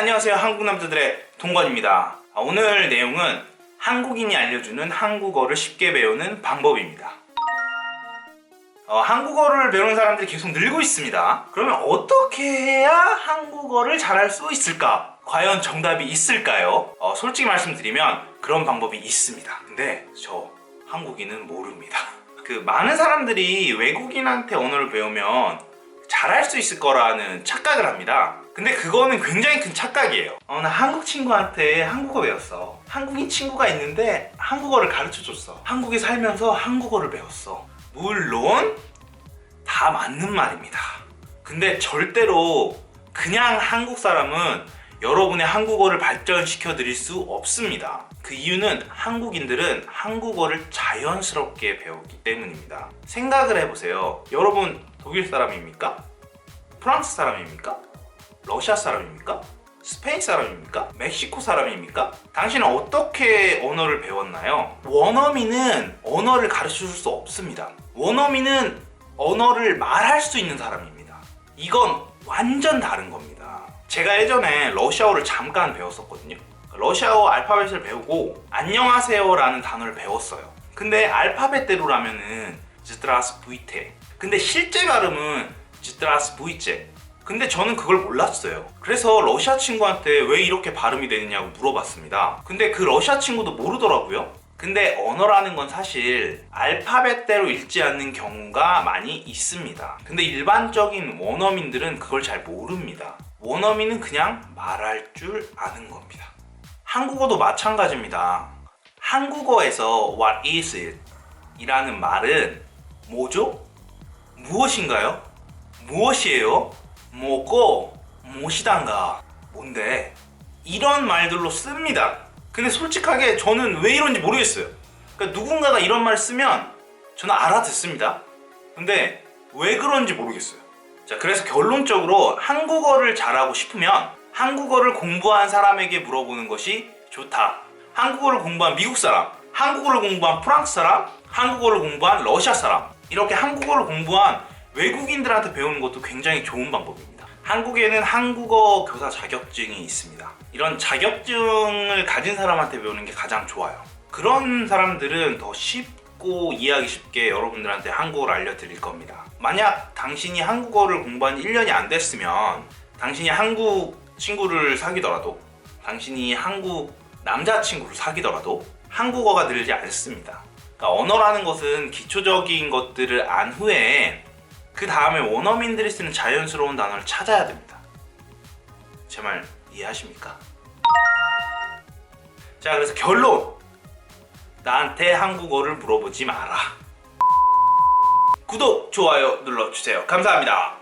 안녕하세요. 한국남자들의 동건입니다. 오늘 내용은 한국인이 알려주는 한국어를 쉽게 배우는 방법입니다. 한국어를 배우는 사람들이 계속 늘고 있습니다. 그러면 어떻게 해야 한국어를 잘할 수 있을까? 과연 정답이 있을까요? 솔직히 말씀드리면 그런 방법이 있습니다. 근데 저 한국인은 모릅니다. 많은 사람들이 외국인한테 언어를 배우면 잘할 수 있을 거라는 착각을 합니다. 근데 그거는 굉장히 큰 착각이에요. 나 한국 친구한테 한국어 배웠어. 한국인 친구가 있는데 한국어를 가르쳐줬어. 한국에 살면서 한국어를 배웠어. 물론 다 맞는 말입니다. 근데 절대로 그냥 한국 사람은 여러분의 한국어를 발전시켜 드릴 수 없습니다. 그 이유는 한국인들은 한국어를 자연스럽게 배우기 때문입니다. 생각을 해보세요. 여러분 독일 사람입니까? 프랑스 사람입니까? 러시아 사람입니까? 스페인 사람입니까? 멕시코 사람입니까? 당신은 어떻게 언어를 배웠나요? 원어민은 언어를 가르쳐 줄 수 없습니다. 원어민은 언어를 말할 수 있는 사람입니다. 이건 완전 다른 겁니다. 제가 예전에 러시아어를 잠깐 배웠었거든요. 러시아어 알파벳을 배우고 안녕하세요 라는 단어를 배웠어요. 근데 알파벳대로라면은 zdravstvuyte. 근데 실제 발음은 zdravstvuyte. 근데 저는 그걸 몰랐어요. 그래서 러시아 친구한테 왜 이렇게 발음이 되느냐고 물어봤습니다. 근데 그 러시아 친구도 모르더라고요. 근데 언어라는 건 사실 알파벳대로 읽지 않는 경우가 많이 있습니다. 근데 일반적인 원어민들은 그걸 잘 모릅니다. 원어민은 그냥 말할 줄 아는 겁니다. 한국어도 마찬가지입니다. 한국어에서 what is it? 이라는 말은 뭐죠? 무엇인가요? 무엇이에요? 뭐고? 무엇이단가? 뭔데? 이런 말들로 씁니다. 근데 솔직하게 저는 왜 이런지 모르겠어요. 그러니까 누군가가 이런 말 쓰면 저는 알아듣습니다. 근데 왜 그런지 모르겠어요. 자, 그래서 결론적으로 한국어를 잘하고 싶으면 한국어를 공부한 사람에게 물어보는 것이 좋다. 한국어를 공부한 미국 사람, 한국어를 공부한 프랑스 사람, 한국어를 공부한 러시아 사람, 이렇게 한국어를 공부한 외국인들한테 배우는 것도 굉장히 좋은 방법입니다. 한국에는 한국어 교사 자격증이 있습니다. 이런 자격증을 가진 사람한테 배우는 게 가장 좋아요. 그런 사람들은 더 쉽고 이해하기 쉽게 여러분들한테 한국어를 알려드릴 겁니다. 만약 당신이 한국어를 공부한 1년이 안 됐으면 당신이 한국 친구를 사귀더라도, 당신이 한국 남자친구를 사귀더라도 한국어가 늘지 않습니다. 그러니까 언어라는 것은 기초적인 것들을 안 후에 그 다음에 원어민들이 쓰는 자연스러운 단어를 찾아야 됩니다. 제 말 이해하십니까? 자, 그래서 결론! 나한테 한국어를 물어보지 마라. 구독, 좋아요 눌러주세요. 감사합니다.